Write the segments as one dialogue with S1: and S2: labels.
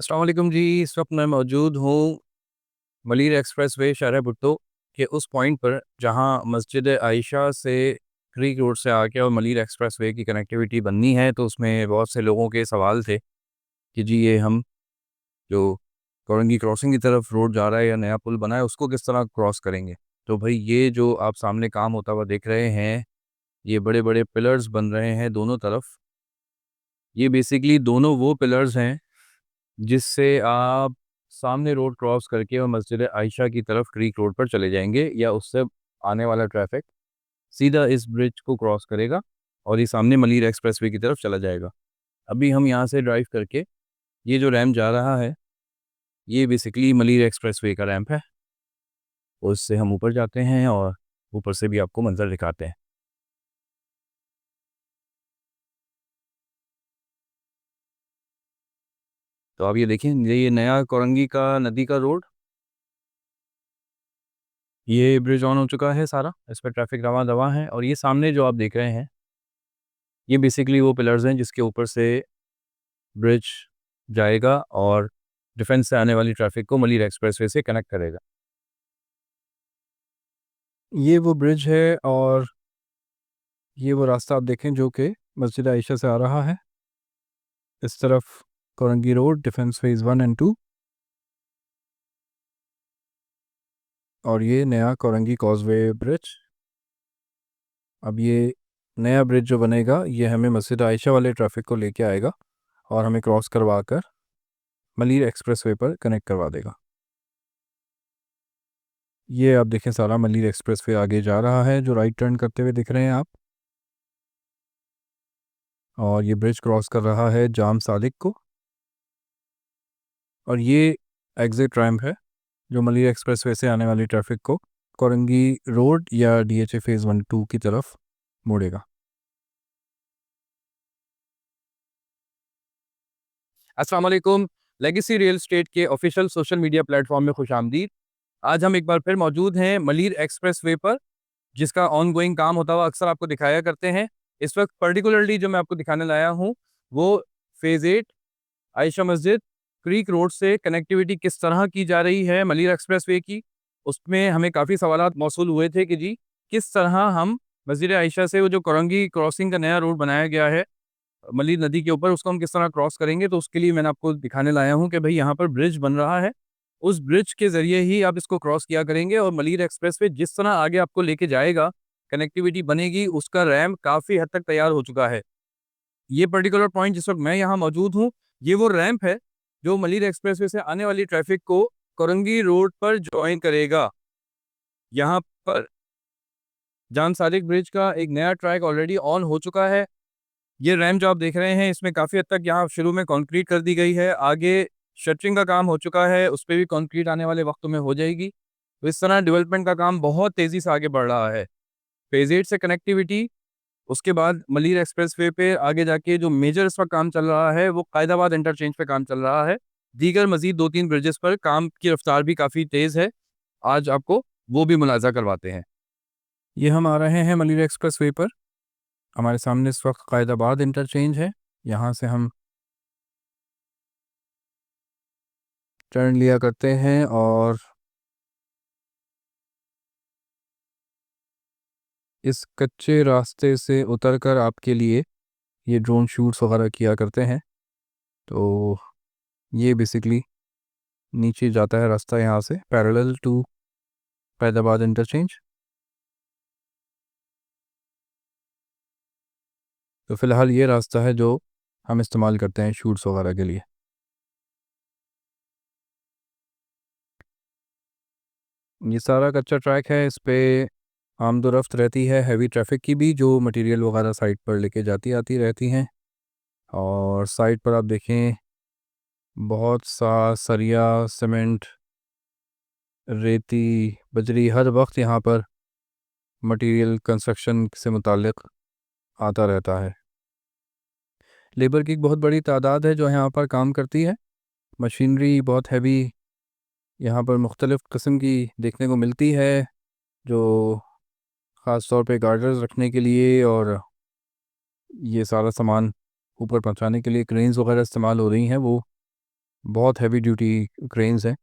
S1: अस्सलाम वालेकुम जी। इस वक्त मैं मौजूद हूँ मलिर एक्सप्रेसवे शहर भुट्टो के उस पॉइंट पर जहाँ मस्जिद आयशा से क्रीक रोड से आके और मलिर एक्सप्रेसवे की कनेक्टिविटी बननी है। तो उसमें बहुत से लोगों के सवाल थे कि जी ये हम जो कोरंगी क्रॉसिंग की तरफ रोड जा रहा है या नया पुल बना है उसको किस तरह क्रॉस करेंगे। तो भाई ये जो आप सामने काम होता हुआ देख रहे हैं, ये बड़े बड़े पिलर्स बन रहे हैं दोनों तरफ। ये बेसिकली दोनों वो पिलर्स हैं जिससे आप सामने रोड क्रॉस करके और मस्जिद आयशा की तरफ क्रीक रोड पर चले जाएंगे, या उससे आने वाला ट्रैफिक सीधा इस ब्रिज को क्रॉस करेगा और ये सामने मलिर एक्सप्रेसवे की तरफ चला जाएगा। अभी हम यहाँ से ड्राइव करके ये जो रैम्प जा रहा है, ये बेसिकली मलिर एक्सप्रेसवे का रैम्प है। उससे हम ऊपर जाते हैं और ऊपर से भी आपको मंजर दिखाते हैं। तो आप ये देखें, ये नया कोरंगी का नदी का रोड, ये ब्रिज ऑन हो चुका है सारा, इस पर ट्रैफिक रवा दवा है। और ये सामने जो आप देख रहे हैं, ये बेसिकली वो पिलर्स हैं जिसके ऊपर से ब्रिज जाएगा और डिफेंस से आने वाली ट्रैफिक को मलिर एक्सप्रेसवे से कनेक्ट करेगा। ये वो ब्रिज है और ये वो रास्ता आप देखें जो कि मस्जिद आयशा से आ रहा है। इस तरफ Korangi road, defence phase 1 and 2, और ये नया कोरंगी कॉजवे ब्रिज। अब ये नया ब्रिज जो बनेगा ये हमें मस्जिद आयशा वाले ट्रैफिक को लेके आएगा और हमें क्रॉस करवा कर मलिर एक्सप्रेसवे पर कनेक्ट करवा देगा। ये आप देखें सारा मलिर एक्सप्रेसवे आगे जा रहा है जो राइट टर्न करते हुए दिख रहे हैं आप। और ये ब्रिज क्रॉस कर रहा है जाम सादिक को। और ये एग्जिट रैम्प है जो मलिर एक्सप्रेसवे से आने वाली ट्रैफिक को कोरंगी रोड या डीएचए फेज़ 1-2 की तरफ मोड़ेगा। अस्सलाम वालेकुम। लेगेसी रियल एस्टेट के ऑफिशियल सोशल मीडिया प्लेटफॉर्म में खुश आमदीद। आज हम एक बार फिर मौजूद हैं मलिर एक्सप्रेसवे पर, जिसका ऑन गोइंग काम होता हुआ अक्सर आपको दिखाया करते हैं। इस वक्त पर्टिकुलरली जो मैं आपको दिखाने लाया हूँ वो फेज़ 8 आयशा मस्जिद क्रीक रोड से कनेक्टिविटी किस तरह की जा रही है मलिर एक्सप्रेसवे की। उसमें हमें काफ़ी सवालात मौसूल हुए थे कि जी किस तरह हम मस्जिद आयशा से वो जो कोरंगी क्रॉसिंग का नया रोड बनाया गया है मलिर नदी के ऊपर, उसको हम किस तरह क्रॉस करेंगे। तो उसके लिए मैंने आपको दिखाने लाया हूँ कि भाई यहाँ पर ब्रिज बन रहा है, उस ब्रिज के ज़रिए ही आप इसको क्रॉस किया करेंगे और मलिर एक्सप्रेसवे जिस तरह आगे आपको लेके जाएगा, कनेक्टिविटी बनेगी, उसका रैम्प काफ़ी हद तक तैयार हो चुका है। ये पर्टिकुलर पॉइंट जिस वक़्त मैं यहाँ मौजूद हूँ, ये वो रैम्प है जो मलिर एक्सप्रेसवे से आने वाली ट्रैफ़िक को कोरंगी रोड पर जॉइन करेगा। यहाँ पर जाम सादिक ब्रिज का एक नया ट्रैक ऑलरेडी ऑन हो चुका है। ये रैम्प जो आप देख रहे हैं, इसमें काफ़ी हद तक यहाँ शुरू में कंक्रीट कर दी गई है। आगे शटरिंग का काम हो चुका है, उस पे भी कंक्रीट आने वाले वक़्तों में हो जाएगी। तो इस तरह डेवलपमेंट का काम बहुत तेज़ी से आगे बढ़ रहा है। फेज़ 8 से कनेक्टिविटी, उसके बाद मलिर एक्सप्रेसवे पे आगे जाके जो मेजर इस वक़्त काम चल रहा है, वो कायदाबाद इंटरचेंज पे काम चल रहा है। दीगर मज़ीद 2-3 ब्रिजेस पर काम की रफ़्तार भी काफ़ी तेज़ है। आज आपको वो भी मुलाज़ा करवाते हैं। ये हम आ रहे हैं मलिर एक्सप्रेसवे पर। हमारे सामने इस वक़्त कायदाबाद इंटरचेंज है। यहाँ से हम टर्न लिया करते हैं और इस कच्चे रास्ते से उतरकर आपके लिए ये ड्रोन शूट्स वगैरह किया करते हैं। तो ये बेसिकली नीचे जाता है रास्ता यहाँ से पैरेलल टू फैज़ाबाद इंटरचेंज। तो फ़िलहाल ये रास्ता है जो हम इस्तेमाल करते हैं शूट्स वगैरह के लिए। ये सारा कच्चा ट्रैक है, इस पे आमदोरफ्त रहती है हैवी ट्रैफिक की भी, जो मटेरियल वगैरह साइट पर लेके जाती आती रहती हैं। और साइट पर आप देखें बहुत सा सरिया, सीमेंट, रेती, बजरी हर वक्त यहाँ पर मटेरियल कंस्ट्रक्शन से मुताल्लिक़ आता रहता है। लेबर की एक बहुत बड़ी तादाद है जो यहाँ पर काम करती है। मशीनरी बहुत हैवी यहाँ पर मुख्तलिफ़ किस्म की देखने को मिलती है, जो ख़ास तौर पे गार्डर्स रखने के लिए और ये सारा सामान ऊपर पहुँचाने के लिए क्रेन्स वगैरह इस्तेमाल हो रही हैं। वो बहुत हैवी ड्यूटी क्रेन्स हैं।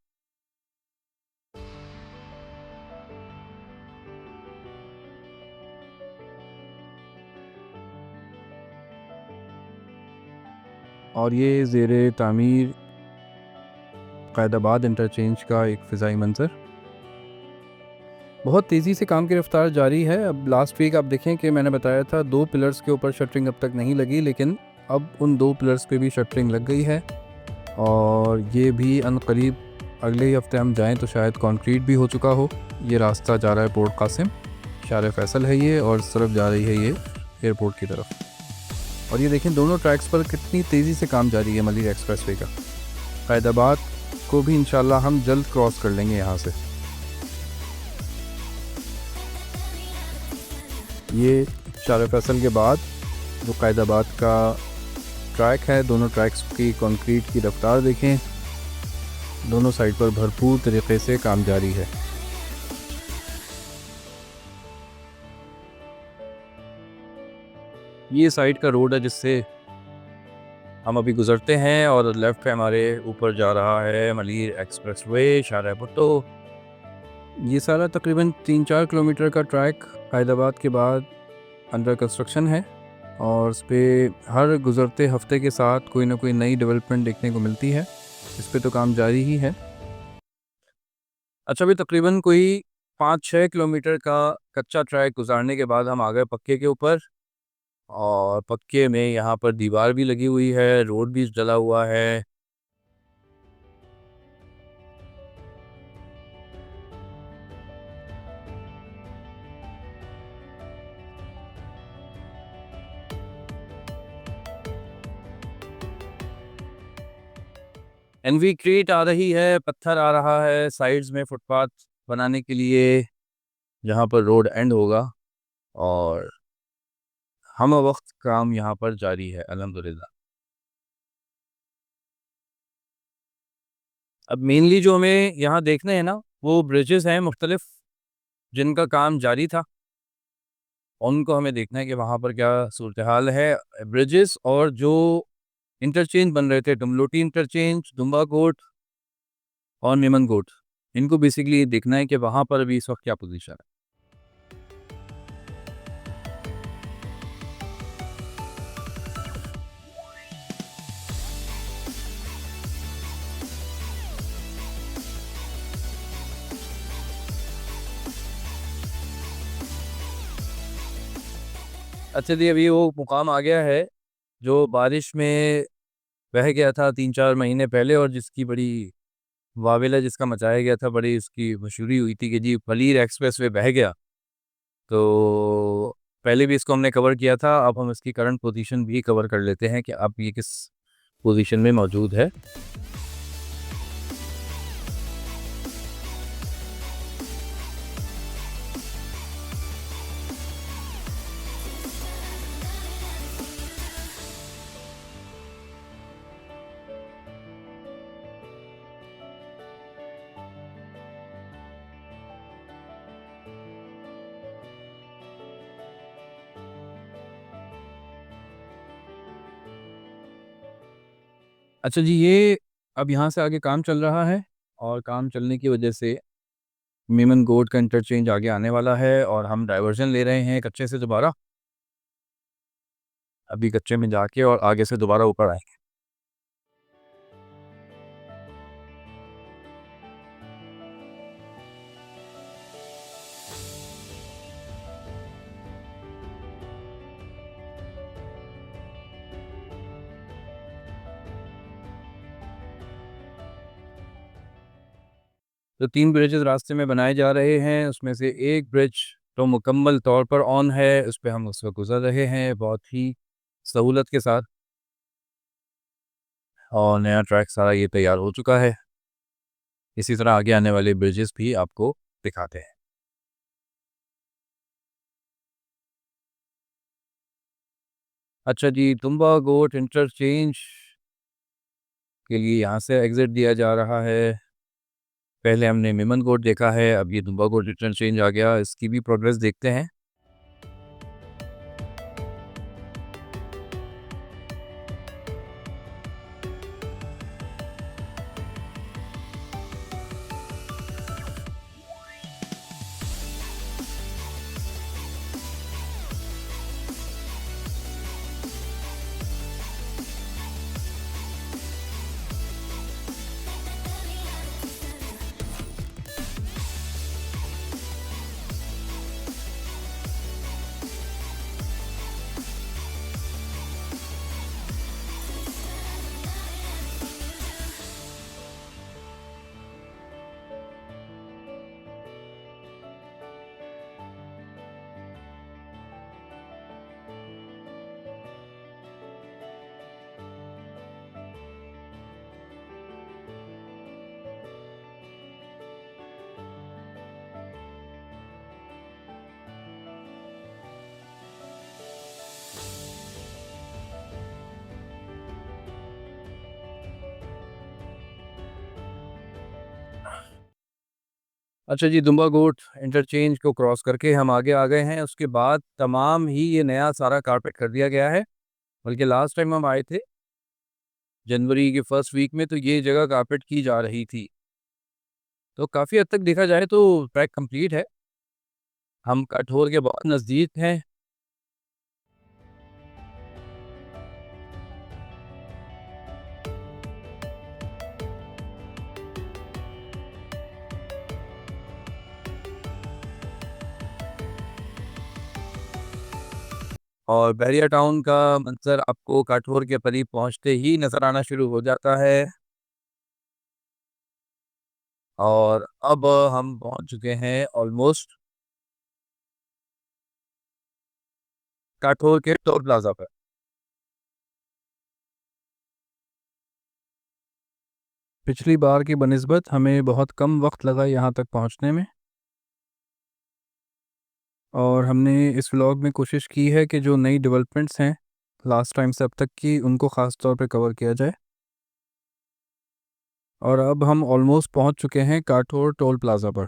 S1: और ये ज़ेरे तामीर क़ायदाबाद इंटरचेंज का एक फ़िज़ाई मंज़र। बहुत तेज़ी से काम की रफ़्तार जारी है। अब लास्ट वीक आप देखें कि मैंने बताया था 2 पिलर्स के ऊपर शटरिंग अब तक नहीं लगी, लेकिन अब उन 2 पिलर्स पे भी शटरिंग लग गई है और ये भी अनक़रीब अगले ही हफ़्ते हम जाएँ तो शायद कंक्रीट भी हो चुका हो। ये रास्ता जा रहा है पोर्ट कासिम, शार फैसल है ये, और इस तरफ जा रही है ये एयरपोर्ट की तरफ। और ये देखें दोनों ट्रैक्स पर कितनी तेज़ी से काम जारी है मलिर एक्सप्रेसवे का। क़ायदाबाद को भी इंशाल्लाह हम जल्द क्रॉस कर लेंगे यहाँ से। ये शार फैसल के बाद जो क़ायदाबाद का ट्रैक है, दोनों ट्रैक्स की कंक्रीट की रफ़्तार देखें, दोनों साइड पर भरपूर तरीक़े से काम जारी है। ये साइड का रोड है जिससे हम अभी गुज़रते हैं और लेफ़्ट पे हमारे ऊपर जा रहा है मलिर एक्सप्रेसवे शार भुट्टो। ये सारा तकरीबन 3-4 किलोमीटर का ट्रैक क़ायदाबाद के बाद अंडर कंस्ट्रक्शन है और इस पे हर गुज़रते हफ्ते के साथ कोई ना कोई नई डेवलपमेंट देखने को मिलती है। इस पे तो काम जारी ही है। अच्छा, अभी तकरीबन कोई 5-6 किलोमीटर का कच्चा ट्रैक गुज़ारने के बाद हम आ गए पक्के के ऊपर और पक्के में यहाँ पर दीवार भी लगी हुई है, रोड भी डला हुआ है। एनवीक्रीट आ रही है, पत्थर आ रहा है साइड्स में फुटपाथ बनाने के लिए जहाँ पर रोड एंड होगा और हम वक्त काम यहाँ पर जारी है अल्हम्दुलिल्लाह। अब मेनली जो हमें यहाँ देखने हैं ना, वो ब्रिजेस हैं मुख्तलिफ जिनका काम जारी था। उनको हमें देखना है कि वहाँ पर क्या सूरत हाल है। ब्रिजेस और जो इंटरचेंज बन रहे थे, डुमलोटी इंटरचेंज, दुम्बा कोट और मेमन कोट, इनको बेसिकली देखना है कि वहाँ पर अभी इस वक्त क्या पोजीशन है। अच्छा जी, अभी वो मुकाम आ गया है जो बारिश में बह गया था 3-4 महीने पहले और जिसकी बड़ी वावेला जिसका मचाया गया था, बड़ी उसकी मशहूरी हुई थी कि जी मलिर एक्सप्रेसवे बह गया। तो पहले भी इसको हमने कवर किया था, अब हम इसकी करंट पोजीशन भी कवर कर लेते हैं कि अब ये किस पोजीशन में मौजूद है। अच्छा जी, ये अब यहाँ से आगे काम चल रहा है और काम चलने की वजह से मेमन गोट का इंटरचेंज आगे आने वाला है और हम डाइवर्जन ले रहे हैं कच्चे से दोबारा। अभी कच्चे में जाके और आगे से दोबारा ऊपर आएंगे। तो 3 ब्रिजेज़ रास्ते में बनाए जा रहे हैं, उसमें से एक ब्रिज तो मुकम्मल तौर पर ऑन है, उस पे हम उस वक़्त गुज़र रहे हैं बहुत ही सहूलत के साथ और नया ट्रैक सारा ये तैयार हो चुका है। इसी तरह आगे आने वाले ब्रिजेज़ भी आपको दिखाते हैं। अच्छा जी, तुम्बा गोट इंटरचेंज के लिए यहाँ से एग्ज़िट दिया जा रहा है। पहले हमने मेमन गोट देखा है, अब ये तुम्बा गोट इंटरचेंज आ गया, इसकी भी प्रोग्रेस देखते हैं। अच्छा जी, दुम्बा गोट इंटरचेंज को क्रॉस करके हम आगे आ गए हैं। उसके बाद तमाम ही ये नया सारा कारपेट कर दिया गया है। बल्कि लास्ट टाइम हम आए थे जनवरी के फर्स्ट वीक में, तो ये जगह कारपेट की जा रही थी। तो काफ़ी हद तक देखा जाए तो ट्रैक कंप्लीट है। हम कठोर के बहुत नज़दीक हैं। और बैरिया टाउन का मंज़र आपको काठौर के करीब पहुँचते ही नज़र आना शुरू हो जाता है। और अब हम पहुँच चुके हैं ऑलमोस्ट काठौर के टोल प्लाज़ा पर। पिछली बार की बनिस्बत हमें बहुत कम वक्त लगा यहाँ तक पहुँचने में, और हमने इस व्लॉग में कोशिश की है कि जो नई डेवलपमेंट्स हैं लास्ट टाइम से अब तक की, उनको ख़ास तौर पे कवर किया जाए। और अब हम ऑलमोस्ट पहुँच चुके हैं काठौर टोल प्लाज़ा पर।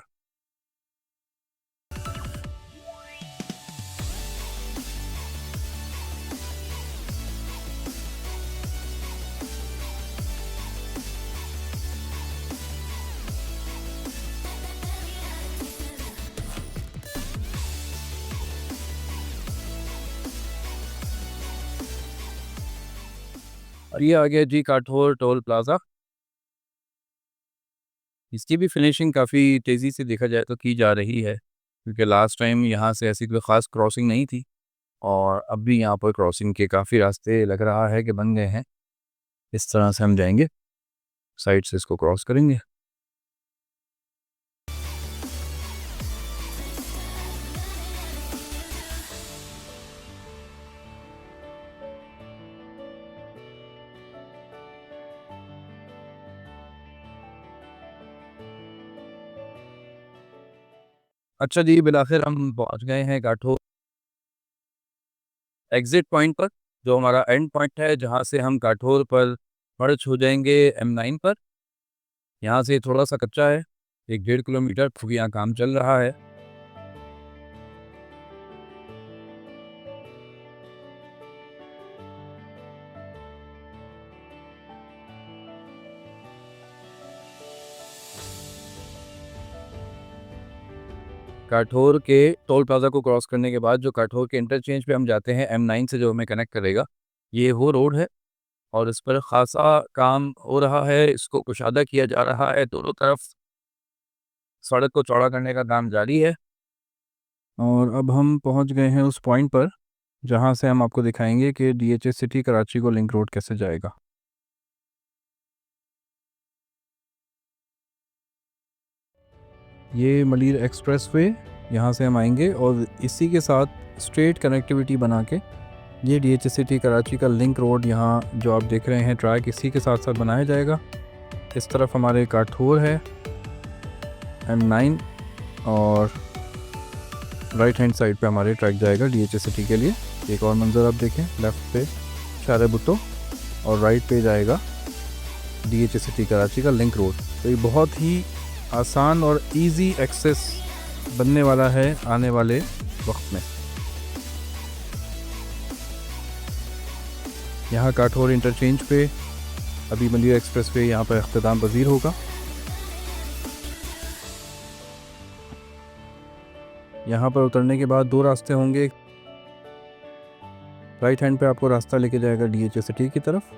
S1: और ये आ गया जी काठौर टोल प्लाज़ा। इसकी भी फिनिशिंग काफ़ी तेज़ी से देखा जाए तो की जा रही है, क्योंकि लास्ट टाइम यहाँ से ऐसी कोई ख़ास क्रॉसिंग नहीं थी। और अब भी यहाँ पर क्रॉसिंग के काफ़ी रास्ते लग रहा है कि बन गए हैं। इस तरह से हम जाएंगे, साइड से इसको क्रॉस करेंगे। अच्छा जी, बिलाखिर हम पहुँच गए हैं काठौर एग्ज़िट पॉइंट पर, जो हमारा एंड पॉइंट है, जहाँ से हम काठौर पर मर्ज हो जाएंगे M9 पर। यहाँ से थोड़ा सा कच्चा है, 1-1.5 किलोमीटर, क्योंकि यहाँ काम चल रहा है। काठौर के टोल प्लाज़ा को क्रॉस करने के बाद जो काठौर के इंटरचेंज पे हम जाते हैं M9 से, जो हमें कनेक्ट करेगा, ये वो रोड है। और इस पर ख़ासा काम हो रहा है, इसको कुशादा किया जा रहा है, दोनों तरफ सड़क को चौड़ा करने का काम जारी है। और अब हम पहुंच गए हैं उस पॉइंट पर जहां से हम आपको दिखाएंगे कि DHA सिटी कराची को लिंक रोड कैसे जाएगा। ये मलीर एक्सप्रेसवे, यहाँ से हम आएंगे और इसी के साथ स्ट्रेट कनेक्टिविटी बना के ये DHA सिटी कराची का लिंक रोड, यहाँ जो आप देख रहे हैं ट्रैक, इसी के साथ साथ बनाया जाएगा। इस तरफ हमारे काठौर है M9, और राइट हैंड साइड पे हमारे ट्रैक जाएगा DHA सिटी के लिए। एक और मंज़र आप देखें, लेफ़्ट पे शारे भुट्टो और राइट पे जाएगा DHA सिटी कराची का लिंक रोड। तो ये बहुत ही आसान और इजी एक्सेस बनने वाला है आने वाले वक्त में। यहाँ काठौर इंटरचेंज पे अभी मलिर एक्सप्रेस वे यहाँ पर अख्ताम पज़ीर होगा। यहाँ पर उतरने के बाद दो रास्ते होंगे। राइट हैंड पे आपको रास्ता लेके जाएगा DHA सिटी की तरफ,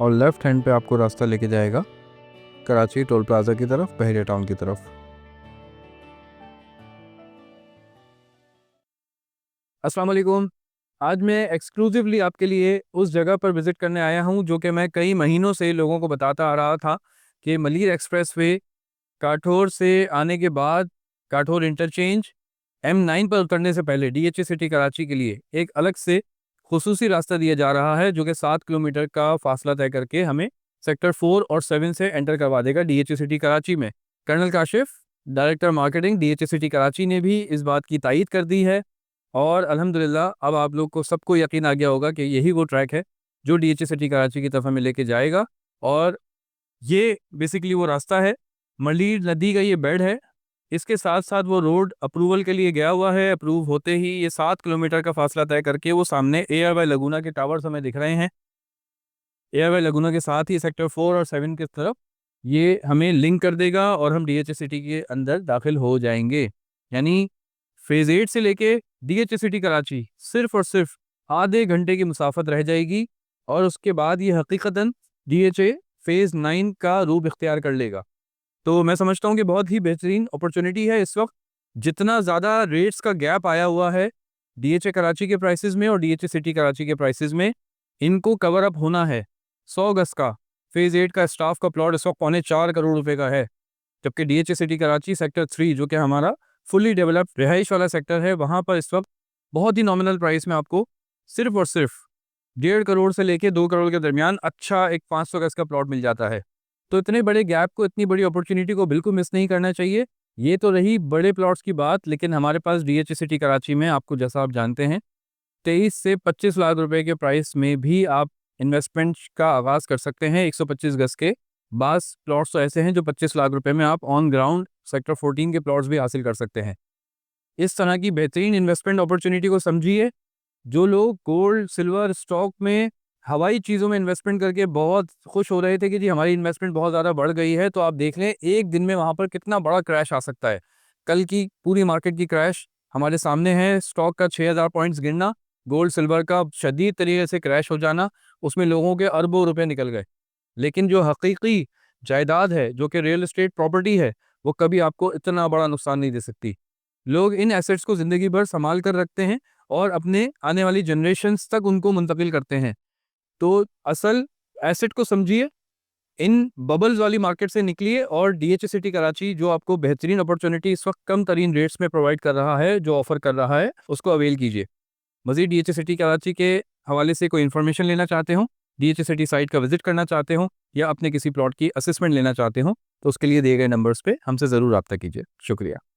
S1: और लेफ़्ट हैंड पे आपको रास्ता लेके जाएगा कराची टोल प्लाज़ा की तरफ, बहरिया टाउन की तरफ। अस्सलाम वालेकुम। आज मैं एक्सक्लूसिवली आपके लिए उस जगह पर विज़िट करने आया हूँ, जो कि मैं कई महीनों से लोगों को बताता आ रहा था कि मलीर एक्सप्रेसवे काठौर से आने के बाद काठौर इंटरचेंज M9 पर उतरने से पहले DHA सिटी कराची के लिए एक अलग से खुसूसी रास्ता दिया जा रहा है, जो कि 7 किलोमीटर का फासला तय करके हमें सेक्टर 4 और 7 से एंटर करवा देगा DHA सिटी कराची में। Colonel Kashif, director marketing DHA city Karachi, ने भी इस बात की तायीद कर दी है। और अल्हम्दुलिल्लाह अब आप लोग को सबको यकीन आ गया होगा कि यही वो ट्रैक है जो DHA सिटी कराची की तरफ हमें लेके जाएगा। और ये बेसिकली वो रास्ता है, मलीर नदी का ये बेड है। इसके साथ साथ वो रोड अप्रूवल के लिए गया हुआ है। अप्रूव होते ही ये 7 किलोमीटर का फासला तय करके वो सामने एआरवाई लगुना के टावर्स हमें दिख रहे हैं। एआरवाई लगुना के साथ ही सेक्टर 4 और 7 की तरफ ये हमें लिंक कर देगा और हम डीएचए सिटी के अंदर दाखिल हो जाएंगे। यानी फेज़ 8 से लेके डीएचए सिटी कराची सिर्फ और सिर्फ आधे घंटे की मुसाफत रह जाएगी और उसके बाद ये हकीकतन डीएचए फेज़ 9 का रूप इख्तियार कर लेगा। तो मैं समझता हूँ कि बहुत ही बेहतरीन अपॉर्चुनिटी है इस वक्त। जितना ज़्यादा रेट्स का गैप आया हुआ है डीएचए कराची के प्राइसेस में और डीएचए सिटी कराची के प्राइसेस में, इनको कवर अप होना है। 100 गज का फेज़ 8 का स्टाफ का प्लॉट इस वक्त 4.25 करोड़ रुपए का है, जबकि डीएचए सिटी कराची सेक्टर 3 जो कि हमारा फुली डेवलप्ड रिहाइश वाला सेक्टर है, वहाँ पर इस वक्त बहुत ही नॉमिनल प्राइस में आपको सिर्फ और सिर्फ 1.5 करोड़ से लेके 2 करोड़ के दरमियान अच्छा एक 500 गज का प्लॉट मिल जाता है। तो इतने बड़े गैप को, इतनी बड़ी अपॉर्चुनिटी को बिल्कुल मिस नहीं करना चाहिए। ये तो रही बड़े प्लॉट्स की बात, लेकिन हमारे पास डीएचए सिटी कराची में आपको, जैसा आप जानते हैं, 23 से 25 लाख रुपए के प्राइस में भी आप इन्वेस्टमेंट का आगाज़ कर सकते हैं। 125 गज के बास प्लॉट्स तो ऐसे हैं जो 25 लाख रुपए में आप ऑन ग्राउंड सेक्टर 14 के प्लॉट्स भी हासिल कर सकते हैं। इस तरह की बेहतरीन इन्वेस्टमेंट अपॉर्चुनिटी को समझिए। जो लोग गोल्ड, सिल्वर, स्टॉक में, हवाई चीज़ों में इन्वेस्टमेंट करके बहुत खुश हो रहे थे कि जी हमारी इन्वेस्टमेंट बहुत ज़्यादा बढ़ गई है, तो आप देख लें एक दिन में वहाँ पर कितना बड़ा क्रैश आ सकता है। कल की पूरी मार्केट की क्रैश हमारे सामने है। स्टॉक का 6000 पॉइंट्स गिरना, गोल्ड सिल्वर का शदीद तरीके से क्रैश हो जाना, उसमें लोगों के अरबों रुपए निकल गए। लेकिन जो हकीकी जायदाद है, जो कि रियल एस्टेट प्रॉपर्टी है, वो कभी आपको इतना बड़ा नुकसान नहीं दे सकती। लोग इन एसेट्स को ज़िंदगी भर संभाल कर रखते हैं और अपने आने वाली जनरेशन्स तक उनको मुंतकिल करते हैं। तो असल एसेट को समझिए, इन बबल्स वाली मार्केट से निकलिए और डीएचए सिटी कराची जो आपको बेहतरीन अपॉर्चुनिटी इस वक्त कम तरीन रेट्स में प्रोवाइड कर रहा है, जो ऑफर कर रहा है, उसको अवेल कीजिए। मज़ीद डीएचए सिटी कराची के हवाले से कोई इन्फॉर्मेशन लेना चाहते हो, डीएचए सिटी साइट का विजिट करना चाहते हो या अपने किसी प्लॉट की असेसमेंट लेना चाहते हो, तो उसके लिए दिए गए नंबर्स पे हमसे ज़रूर रब्ता कीजिए। शुक्रिया।